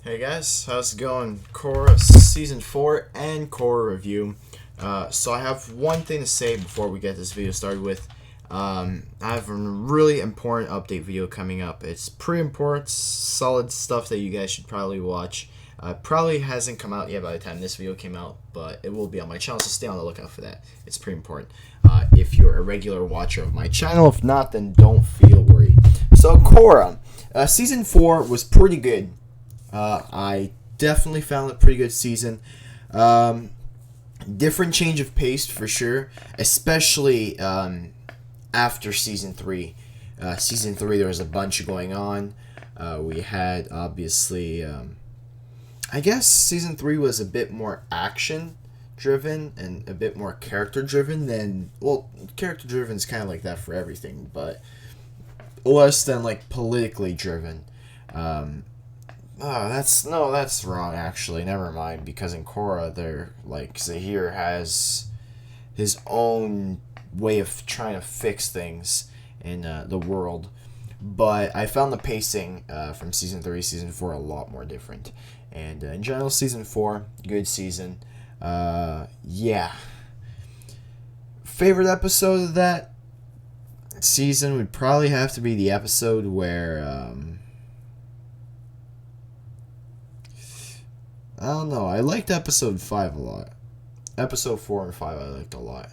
Hey guys, how's it going? Korra Season 4 and Korra review. So I have one thing to say before we get this video started with. I have a really important update video coming up. It's pretty important, solid stuff that you guys should probably watch. Probably hasn't come out yet by the time this video came out, but it will be on my channel, so stay on the lookout for that. It's pretty important. If you're a regular watcher of my channel, if not, then don't feel worried. So Korra, Season 4 was pretty good. I definitely found it a pretty good season. Different change of pace for sure, especially after Season 3. Season 3, there was a bunch going on. We had, obviously, I guess Season 3 was a bit more action-driven and a bit more character-driven than, well, character-driven is kind of like that for everything, but less than, like, politically driven. That's wrong, actually. Never mind, because in Korra, Zahir has his own way of trying to fix things in the world. But I found the pacing from Season 3, Season 4 a lot more different. And in general, Season 4, good season. Yeah. Favorite episode of that season would probably have to be the episode where... I don't know. I liked episode 5 a lot. Episode 4 and 5 I liked a lot.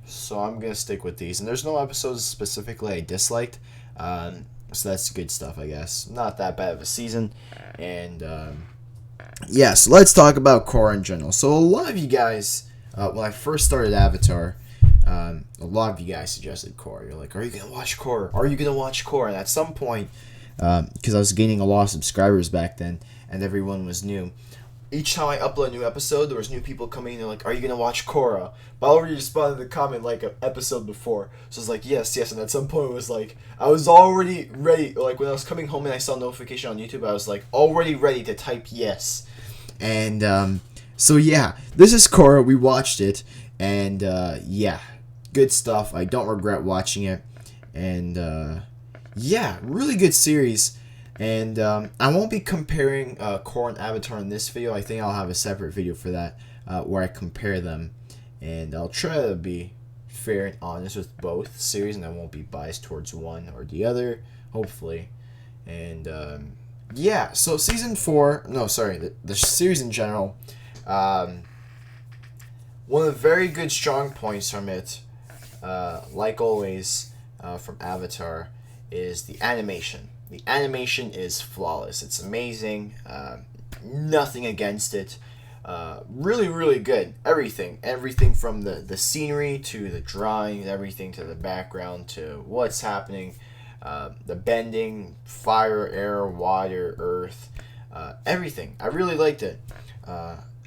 So I'm going to stick with these. And there's no episodes specifically I disliked. So that's good stuff, I guess. Not that bad of a season. And, so let's talk about Korra in general. So a lot of you guys, when I first started Avatar, a lot of you guys suggested Korra. You're like, are you going to watch Korra? Are you going to watch Korra? And at some point, because I was gaining a lot of subscribers back then, and everyone was new. Each time I upload a new episode, there was new people coming in. They're like, "Are you gonna watch Korra?" But I already responded to the comment like an episode before, so I was like, "Yes." And at some point, it was like I was already ready. Like when I was coming home and I saw a notification on YouTube, I was like already ready to type yes. And so yeah, this is Korra. We watched it, and good stuff. I don't regret watching it, and really good series. And I won't be comparing Korra and Avatar in this video. I think I'll have a separate video for that where I compare them. And I'll try to be fair and honest with both series, and I won't be biased towards one or the other, hopefully. And so Season 4, the series in general, one of the very good strong points from it, like always from Avatar, is the animation. The animation is flawless. It's amazing. Nothing against it. Really, really good. Everything from the scenery to the drawing, everything to the background to what's happening. The bending, fire, air, water, earth, everything. I really liked it.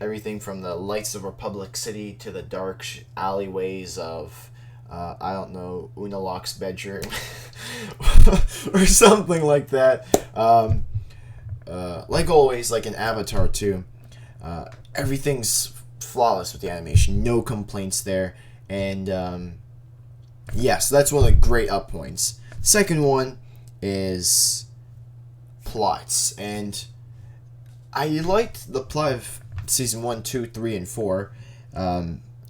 Everything from the lights of Republic City to the dark alleyways of... I don't know, Unalaq's bedroom or something like that. Like always, like in Avatar too, everything's flawless with the animation. No complaints there. And so that's one of the great up points. Second one is plots. And I liked the plot of Season 1, 2, 3, and 4.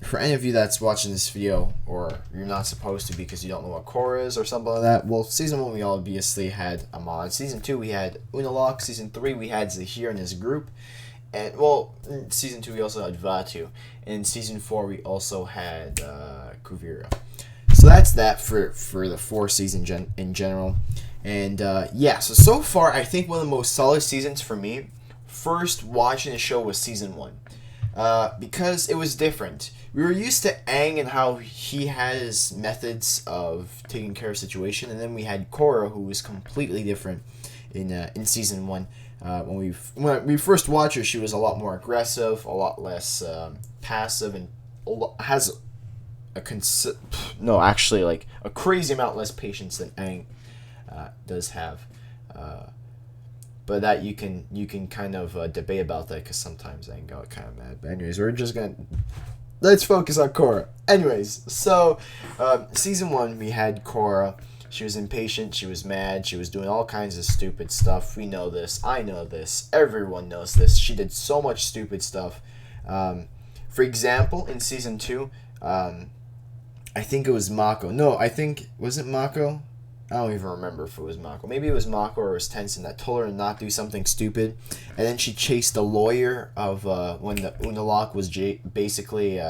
For any of you that's watching this video, or you're not supposed to because you don't know what Korra is or something like that, well, Season 1 we obviously had Amon. Season 2 we had Unalaq. Season 3 we had Zahir and his group. And, well, in Season 2 we also had Vaatu. And in Season 4 we also had Kuvira. So that's that for the 4 seasons in general. And, so far I think one of the most solid seasons for me, first watching the show was Season 1. Because it was different. We were used to Aang and how he had his methods of taking care of situation, and then we had Korra, who was completely different in Season 1. When we first watched her, she was a lot more aggressive, a lot less passive, and has a crazy amount less patience than Aang does have. But that you can kind of debate about that, because sometimes I got kind of mad. But anyways, let's focus on Korra. Anyways, so Season 1 we had Korra, She was impatient, she was mad, she was doing all kinds of stupid stuff. We know this, I know this, everyone knows this. She did so much stupid stuff. For example, in season 2, I think it was Mako. No, was it Mako? I don't even remember if it was Mako. Maybe it was Mako or it was Tenzin that told her to not do something stupid. And then she chased the lawyer of when the Unalaq was basically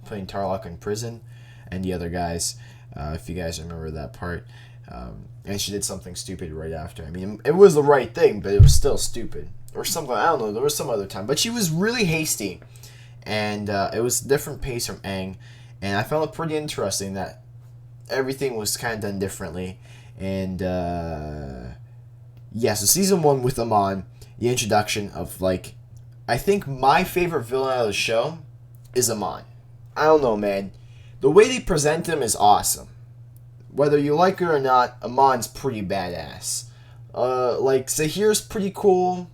putting Tarlok in prison and the other guys, if you guys remember that part. And she did something stupid right after. I mean, it was the right thing, but it was still stupid. Or something, I don't know, there was some other time. But she was really hasty. And it was a different pace from Aang. And I found it pretty interesting that everything was kind of done differently. And, yeah, so season 1 with Amon, the introduction of, like, I think my favorite villain out of the show is Amon. I don't know, man. The way they present him is awesome. Whether you like it or not, Amon's pretty badass. Like, Zahir's pretty cool.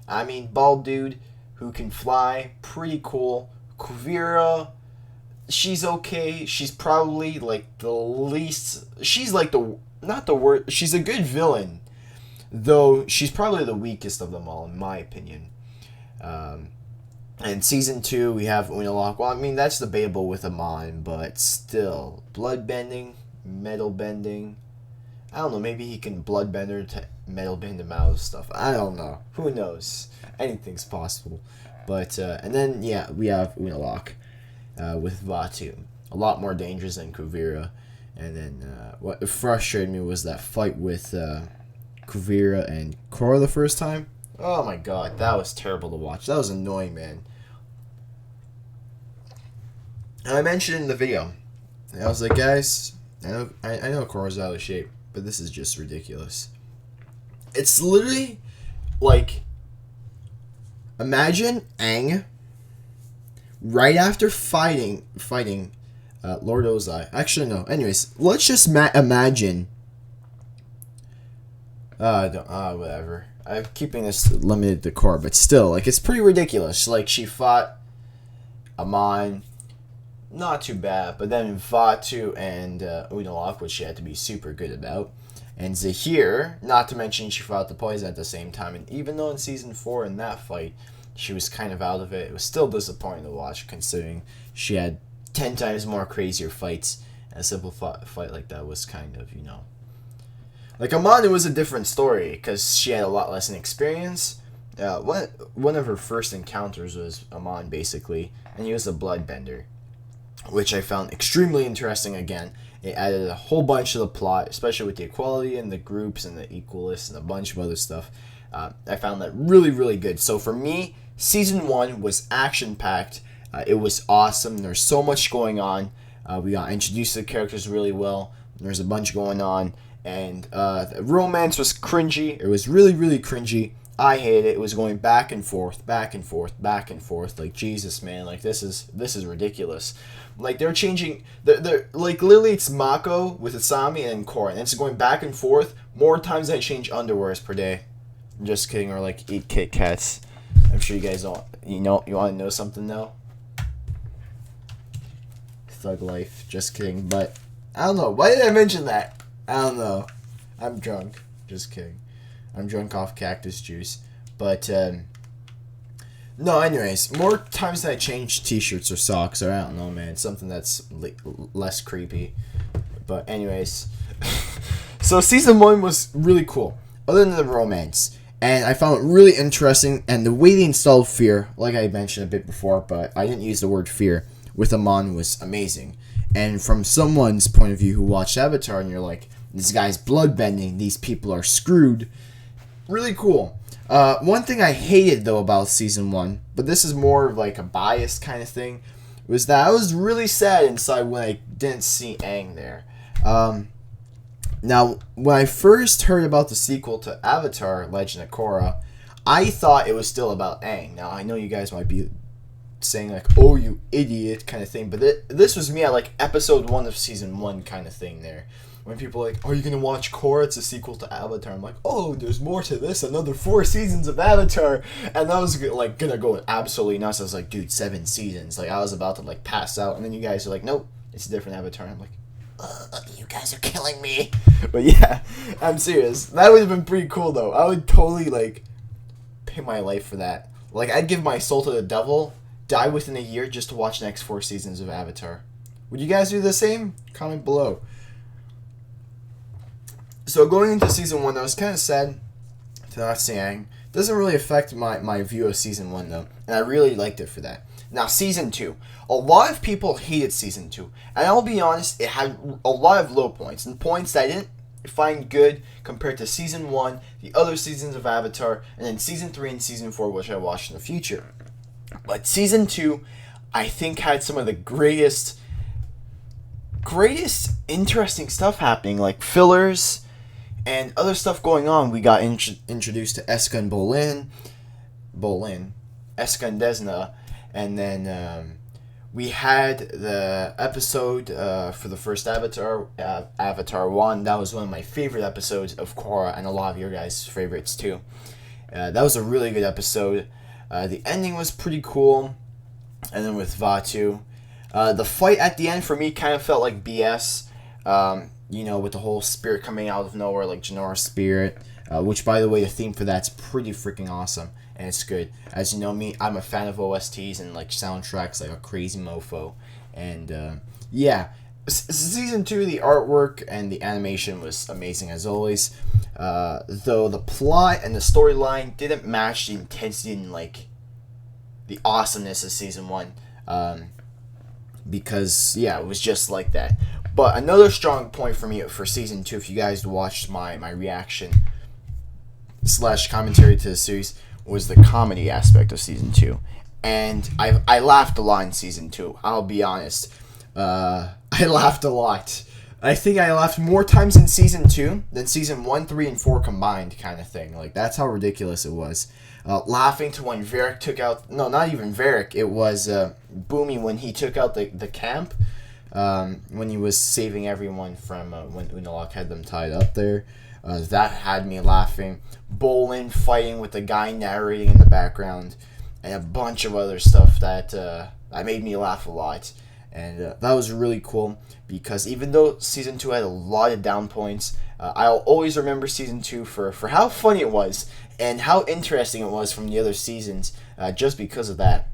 I mean, bald dude who can fly, pretty cool. Kuvira, she's okay. She's probably, like, the least... She's, like, not the worst. She's a good villain, though she's probably the weakest of them all, in my opinion. And season 2, we have Unalaq. Well, I mean, that's debatable with Amon, but still. Bloodbending, metal bending. I don't know, maybe he can bloodbender to metal bend him out of stuff. I don't know. Who knows? Anything's possible. But, and then, yeah, we have Unalaq with Vatu. A lot more dangerous than Kuvira. And then what frustrated me was that fight with Kuvira and Korra the first time. Oh my god, that was terrible to watch. That was annoying, man. And I mentioned in the video, I was like, guys, I know Korra's out of shape, but this is just ridiculous. It's literally like, imagine Aang right after fighting Lord Ozai. Actually, no. Anyways, let's just imagine. Whatever. I'm keeping this limited to Korra, but still, like, it's pretty ridiculous. Like, she fought Amon, not too bad, but then Vatu and Unalaq, which she had to be super good about, and Zahir, not to mention she fought the Poison at the same time, and even though in season 4 in that fight, she was kind of out of it, it was still disappointing to watch, considering she had 10 times more crazier fights, and a simple fight like that was kind of, you know... Like, Amon, it was a different story, because she had a lot less experience. One of her first encounters was Amon, basically, and he was a bloodbender, which I found extremely interesting again. It added a whole bunch to the plot, especially with the equality and the groups and the equalists and a bunch of other stuff. I found that really, really good. So for me, Season 1 was action-packed. It was awesome. There's so much going on. We got introduced to the characters really well. There's a bunch going on. And the romance was cringy. It was really, really cringy. I hated it. It was going back and forth, back and forth, back and forth. Like, Jesus, man. Like, this is ridiculous. Like, they're changing... They're like, literally, it's Mako with Asami and Korra. And it's going back and forth more times than I change underwears per day. I'm just kidding. Or, like, eat Kit Kats. I'm sure you guys don't... You want to know something, though? Thug life. Just kidding. But, I don't know. Why did I mention that? I don't know. I'm drunk. Just kidding. I'm drunk off cactus juice. But, no, anyways. More times than I change t-shirts or socks, or I don't know, man. Something that's less creepy. But, anyways. So, Season 1 was really cool. Other than the romance. And I found it really interesting. And the way they installed fear, like I mentioned a bit before, but I didn't use the word fear, with Amon was amazing. And from someone's point of view who watched Avatar, and you're like, this guy's bloodbending, these people are screwed. Really cool. One thing I hated, though, about Season 1, but this is more of like a biased kind of thing, was that I was really sad inside when I didn't see Aang there. Now, when I first heard about the sequel to Avatar, Legend of Korra, I thought it was still about Aang. Now, I know you guys might be saying, like, oh, you idiot kind of thing, but this was me at, like, episode 1 of Season 1 kind of thing there. When people are like, are you going to watch Korra? It's a sequel to Avatar. I'm like, oh, there's more to this. Another 4 seasons of Avatar. And I was, like, going to go absolutely nuts. I was like, dude, 7 seasons. Like, I was about to, like, pass out. And then you guys are like, nope, it's a different Avatar. I'm like, You guys are killing me. But yeah, I'm serious. That would have been pretty cool though. I would totally like pay my life for that. Like I'd give my soul to the devil, die within a year just to watch the next 4 seasons of Avatar. Would you guys do the same? Comment below. So going into season 1, I was kind of sad to not see Aang. Doesn't really affect my view of season 1 though, and I really liked it for that. Now season 2, a lot of people hated season 2, and I'll be honest, it had a lot of low points and points that I didn't find good compared to season 1, the other seasons of Avatar, and then season 3 and season 4, which I watched in the future. But season 2, I think had some of the greatest interesting stuff happening, like fillers and other stuff going on. We got introduced to Eska and Bolin, Eska and Desna, and then we had the episode for the first Avatar, Avatar 1. That was one of my favorite episodes of Korra, and a lot of your guys' favorites too. That was a really good episode. The ending was pretty cool, and then with Vaatu. The fight at the end for me kind of felt like BS. With the whole spirit coming out of nowhere, like Janora's spirit. Which, by the way, the theme for that's pretty freaking awesome, and it's good. As you know me, I'm a fan of OSTs and like soundtracks, like a crazy mofo. And yeah, season 2, the artwork and the animation was amazing as always. Though the plot and the storyline didn't match the intensity and like the awesomeness of season 1. Because yeah, it was just like that. But another strong point for me for season 2, if you guys watched my reaction / commentary to the series, was the comedy aspect of season 2. And I laughed a lot in season 2. I'll be honest. I laughed a lot. I think I laughed more times in season 2 than season 1, 3, and 4 combined, kind of thing. Like, that's how ridiculous it was. Laughing to when Varric took out... No, not even Varric. It was Boomy when he took out the camp. When he was saving everyone from when Unalaq had them tied up there. That had me laughing. Bolin fighting with the guy narrating in the background. And a bunch of other stuff that made me laugh a lot. And that was really cool, because even though season 2 had a lot of down points, I'll always remember season 2 for how funny it was and how interesting it was from the other seasons, just because of that.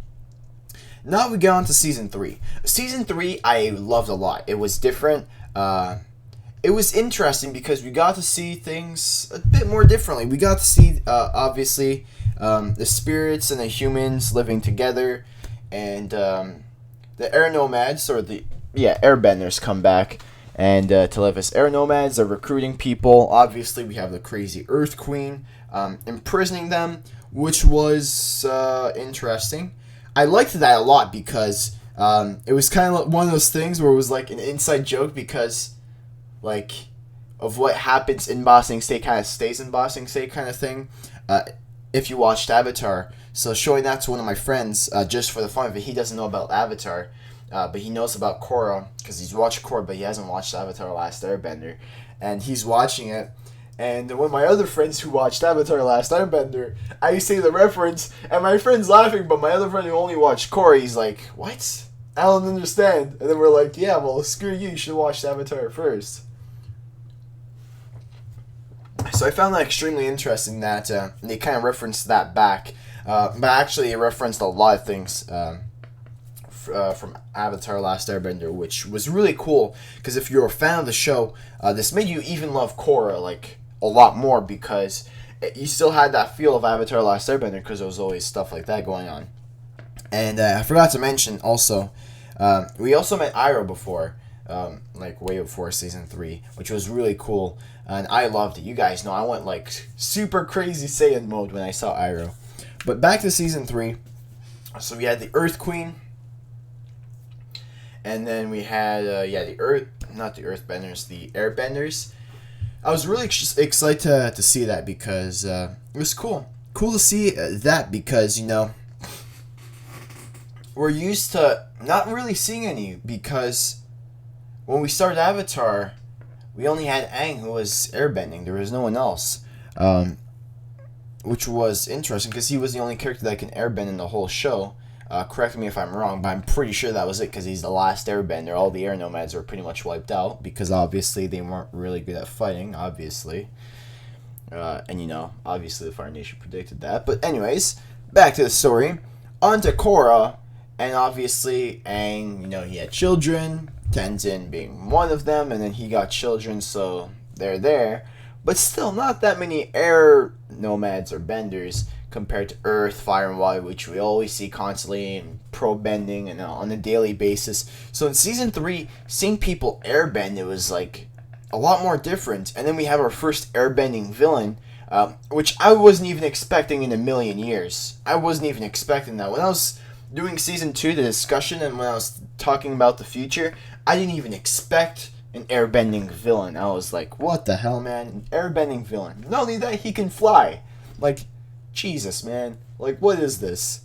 Now we get on to season 3. Season 3 I loved a lot. It was different. It was interesting because we got to see things a bit more differently. We got to see, obviously, the spirits and the humans living together, and the air nomads, or the airbenders, come back and to live as air nomads. They're recruiting people. Obviously, we have the crazy Earth Queen imprisoning them, which was interesting. I liked that a lot because it was kind of one of those things where it was like an inside joke, because like of what happens in Ba Sing Se kind of stays in Ba Sing Se kind of thing. If you watched Avatar. So showing that to one of my friends, just for the fun of it. He doesn't know about Avatar, but he knows about Korra, because he's watched Korra, but he hasn't watched Avatar Last Airbender. And he's watching it, and one of my other friends who watched Avatar Last Airbender, I say the reference, and my friend's laughing, but my other friend who only watched Korra, he's like, what? I don't understand. And then we're like, yeah, well, screw you should watch Avatar first. So I found that extremely interesting that they kind of referenced that back. But actually, it referenced a lot of things from Avatar Last Airbender, which was really cool, because if you're a fan of the show, this made you even love Korra like a lot more, because you still had that feel of Avatar Last Airbender, because there was always stuff like that going on. And I forgot to mention also, we also met Iroh before, like way before season 3, which was really cool, and I loved it. You guys know I went like super crazy Saiyan mode when I saw Iroh. But back to season 3. So we had the Earth Queen, and then we had the Earthbenders, the Airbenders. I was really excited to see that, because it was cool to see that, because we're used to not really seeing any, because when we started Avatar, we only had Aang, who was airbending. There was no one else. Which was interesting, because he was the only character that can airbend in the whole show. Correct me if I'm wrong, but I'm pretty sure that was it because he's the last airbender. All the air nomads were pretty much wiped out because obviously they weren't really good at fighting, obviously. And obviously the Fire Nation predicted that. But anyways, back to the story. On to Korra, and obviously Aang, he had children, Tenzin being one of them, and then he got children, so they're there. But still, not that many air nomads or benders compared to Earth, Fire, and Water, which we always see constantly and pro-bending and on a daily basis. So in Season 3, seeing people airbend, it was like a lot more different. And then we have our first airbending villain, which I wasn't even expecting in a million years. I wasn't even expecting that. When I was doing Season 2, the discussion, and when I was talking about the future, I didn't even expect an airbending villain. I was like, what the hell, man? An airbending villain. Not only that, he can fly. Like, Jesus, man. Like, what is this?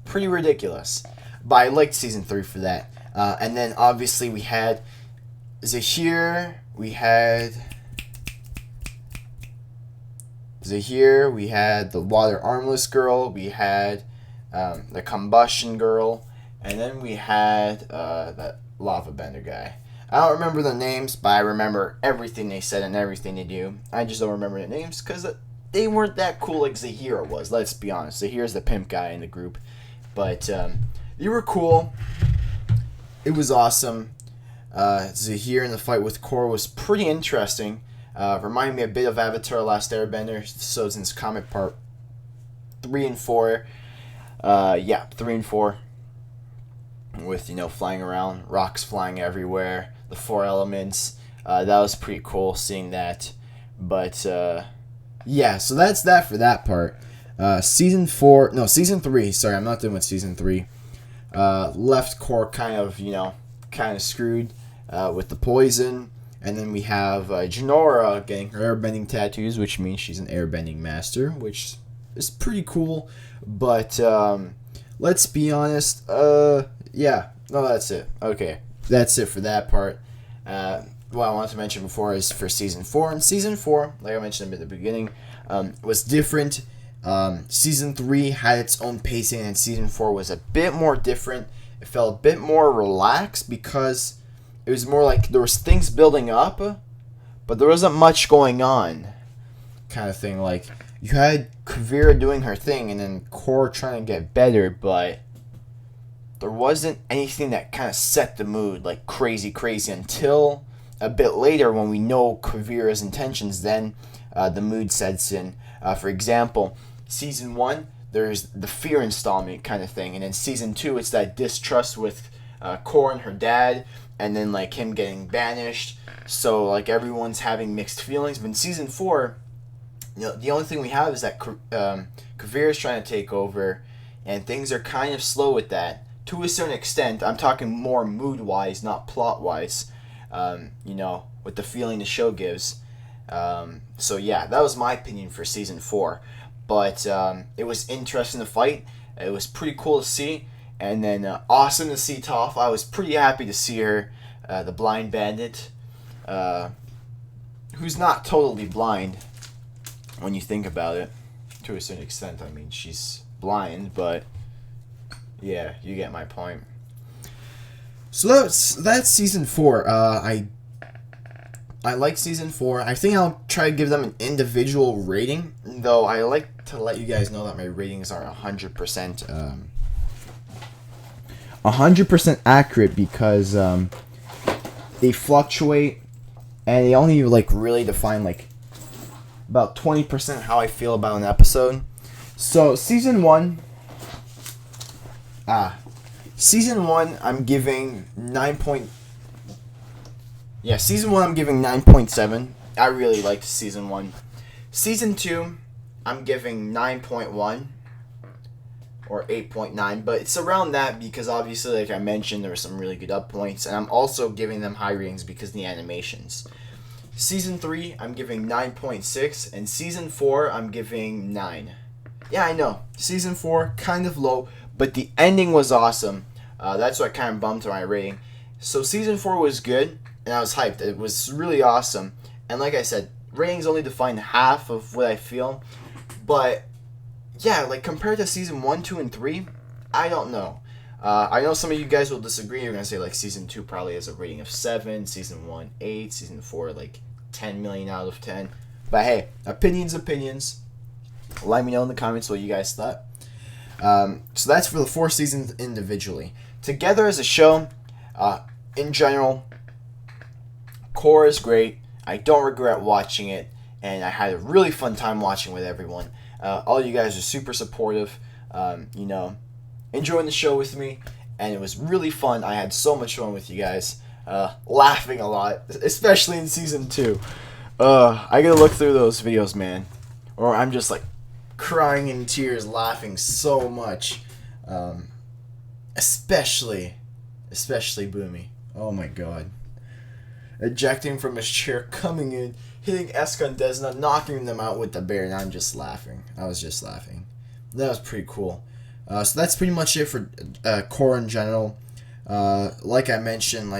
Pretty ridiculous. But I liked Season 3 for that. And then, obviously, we had Zahir. We had the Water Armless Girl. We had the Combustion Girl. And then we had that Lava Bender guy. I don't remember the names, but I remember everything they said and everything they do. I just don't remember the names because they weren't that cool like Zahir was. Let's be honest. Zahir's the pimp guy in the group. But they were cool. It was awesome. Zahir in the fight with Korra was pretty interesting. Reminded me a bit of Avatar Last Airbender, Sozin's Comic Part 3 and 4. 3 and 4. With, flying around, rocks flying everywhere, the 4 elements. That was pretty cool seeing that. But, so that's that for that part. Season 3, sorry, I'm not done with Season 3. Left Korra kind of screwed with the poison. And then we have Jinora getting her airbending tattoos, which means she's an airbending master, which is pretty cool. But, let's be honest, that's it. Okay, that's it for that part. What I wanted to mention before is for Season 4. And Season 4, like I mentioned at the beginning, was different. Season 3 had its own pacing, and Season 4 was a bit more different. It felt a bit more relaxed because it was more like there was things building up, but there wasn't much going on, kind of thing. Like, you had Kuvira doing her thing, and then Korra trying to get better, but there wasn't anything that kind of set the mood, like crazy until a bit later when we know Kuvira's intentions. Then the mood sets in. For example, Season 1, there's the fear installment kind of thing, and then Season 2, it's that distrust with Korra and her dad, and then like him getting banished. So like everyone's having mixed feelings. But in Season 4, the only thing we have is that Kuvira is trying to take over, and things are kind of slow with that. To a certain extent, I'm talking more mood-wise, not plot-wise, with the feeling the show gives. So that was my opinion for Season 4. But it was interesting to fight. It was pretty cool to see. And then awesome to see Toph. I was pretty happy to see her, the blind bandit, who's not totally blind when you think about it. To a certain extent, I mean, she's blind, but yeah, you get my point. So that's Season 4. I like Season 4. I think I'll try to give them an individual rating, though I like to let you guys know that my ratings are 100% accurate because they fluctuate, and they only really define about 20% how I feel about an episode. So Season 1, I'm giving 9. Season 1 I'm giving 9.7. I really liked Season 1. Season 2, I'm giving 9.1 or 8.9, but it's around that because obviously, like I mentioned, there were some really good up points, and I'm also giving them high ratings because of the animations. Season 3, I'm giving 9.6, and Season 4, I'm giving 9. Yeah, I know. Season 4, kind of low, but the ending was awesome. That's what kind of bumped my rating. So Season 4 was good, and I was hyped. It was really awesome. And like I said, ratings only define half of what I feel. But, yeah, compared to Season 1, 2, and 3, I don't know. I know some of you guys will disagree. You're gonna say like season 2 probably has a rating of 7, season 1 8, season 4 like 10 million out of 10. But hey, opinions. Let me know in the comments what you guys thought. So that's for the 4 seasons individually. Together as a show, in general, Korra is great. I don't regret watching it, and I had a really fun time watching with everyone. All you guys are super supportive, enjoying the show with me, and it was really fun. I had so much fun with you guys, laughing a lot, especially in season 2. I gotta look through those videos, man, or I'm just like crying in tears, laughing so much. Especially Boomy. Oh my god. Ejecting from his chair, coming in, hitting Eska and Desna, knocking them out with the bear, and I'm just laughing. I was just laughing. That was pretty cool. So that's pretty much it for Korra in general. Like I mentioned,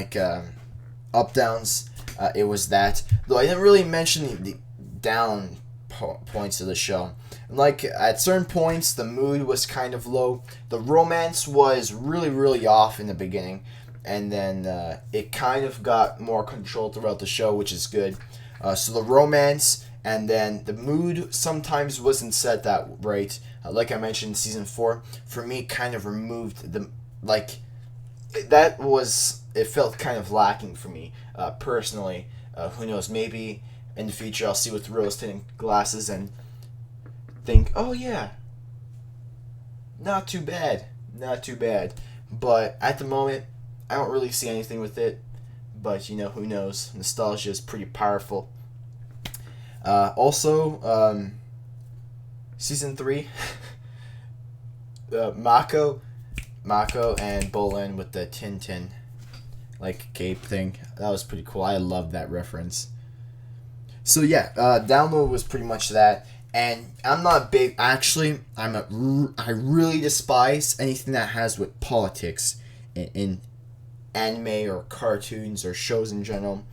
up downs, it was that. Though I didn't really mention the down points of the show. Like at certain points, the mood was kind of low. The romance was really, really off in the beginning, and then it kind of got more control throughout the show, which is good. So the romance and then the mood sometimes wasn't set that right. Like I mentioned, season 4 for me kind of removed the it felt kind of lacking for me personally. Who knows? Maybe in the future I'll see with rose-tinted glasses and think, oh yeah, not too bad. But at the moment, I don't really see anything with it. But who knows? Nostalgia is pretty powerful. Also, season 3, Mako and Bolin with the Tintin cape thing. That was pretty cool. I love that reference. So yeah, download was pretty much that. And I'm not big. Actually, I really despise anything that has with politics in anime or cartoons or shows in general.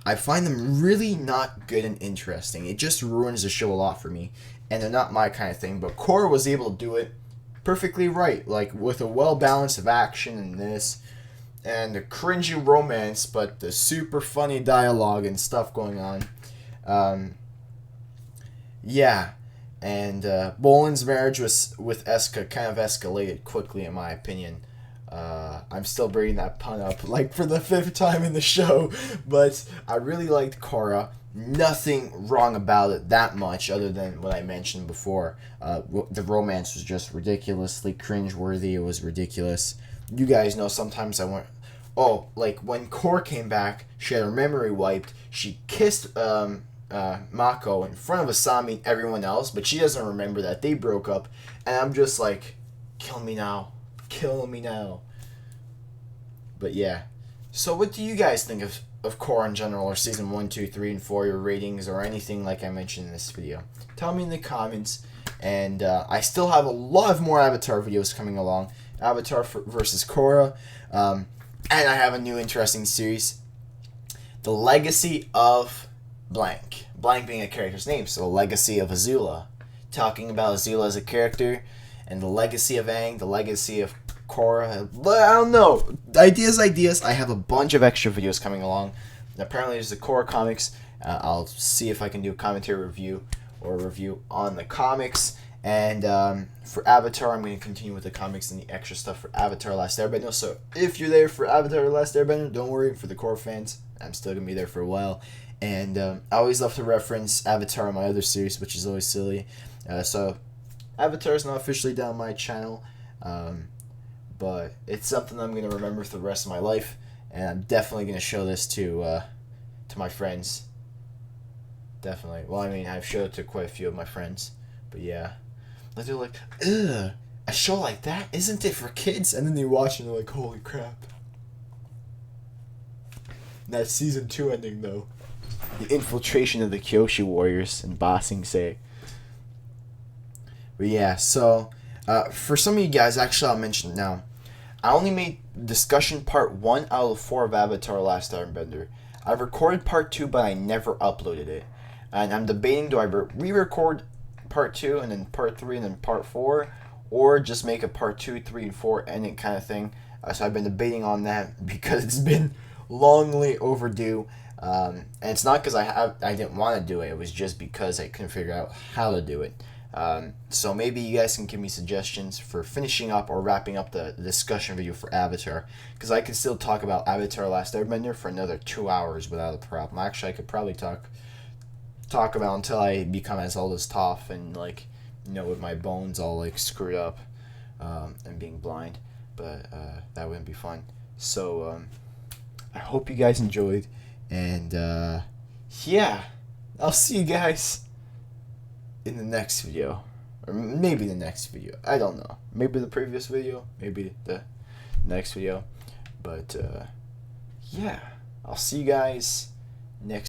I find them really not good and interesting. It just ruins the show a lot for me, and they're not my kind of thing. But Korra was able to do it perfectly right, with a well balance of action in this, and the cringy romance, but the super funny dialogue and stuff going on. Yeah, and Bolin's marriage with Eska kind of escalated quickly, in my opinion. I'm still bringing that pun up, for the 5th time in the show, but I really liked Korra. Nothing wrong about it that much, other than what I mentioned before. The romance was just ridiculously cringeworthy. It was ridiculous. You guys know sometimes I want... Oh, when Korra came back, she had her memory wiped. She kissed Mako in front of Asami and everyone else, but she doesn't remember that. They broke up, and I'm just like, kill me now. But yeah. So what do you guys think of Korra in general, or season 1, 2, 3, and 4, your ratings, or anything like I mentioned in this video? Tell me in the comments. And I still have a lot of more Avatar videos coming along. Avatar versus Korra. And I have a new interesting series. The Legacy of blank. Blank being a character's name. So the Legacy of Azula. Talking about Azula as a character. And the Legacy of Aang. The Legacy of Korra. I don't know. Ideas. I have a bunch of extra videos coming along. Apparently there's the Korra comics. I'll see if I can do a commentary review or a review on the comics. And for Avatar, I'm going to continue with the comics and the extra stuff for Avatar Last Airbender. So if you're there for Avatar Last Airbender, don't worry. For the Korra fans, I'm still going to be there for a while. And I always love to reference Avatar in my other series, which is always silly. So Avatar is not officially down my channel. But it's something I'm going to remember for the rest of my life. And I'm definitely going to show this to my friends. Definitely. Well, I mean, I've showed it to quite a few of my friends. But yeah. They're like, ugh, a show like that? Isn't it for kids? And then they watch and they're like, holy crap. That season 2 ending, though. The infiltration of the Kyoshi Warriors and Ba Sing Se. But yeah, so for some of you guys, actually I'll mention it now. I only made discussion part 1 out of 4 of Avatar Last Airbender. I recorded part 2, but I never uploaded it. And I'm debating, do I re-record part 2 and then part 3 and then part 4? or just make a part 2, 3, and 4 ending kind of thing. So I've been debating on that because it's been longly overdue. And it's not because I didn't want to do it. It was just because I couldn't figure out how to do it. So maybe you guys can give me suggestions for finishing up or wrapping up the discussion video for Avatar, because I could still talk about Avatar: Last Airbender for another 2 hours without a problem. Actually, I could probably talk about until I become as old as Toph and like, you know, with my bones all like screwed up, and being blind. But that wouldn't be fun. So I hope you guys enjoyed, and yeah, I'll see you guys in the next video, or maybe the next video. I don't know. Maybe the previous video, maybe the next video. But yeah, I'll see you guys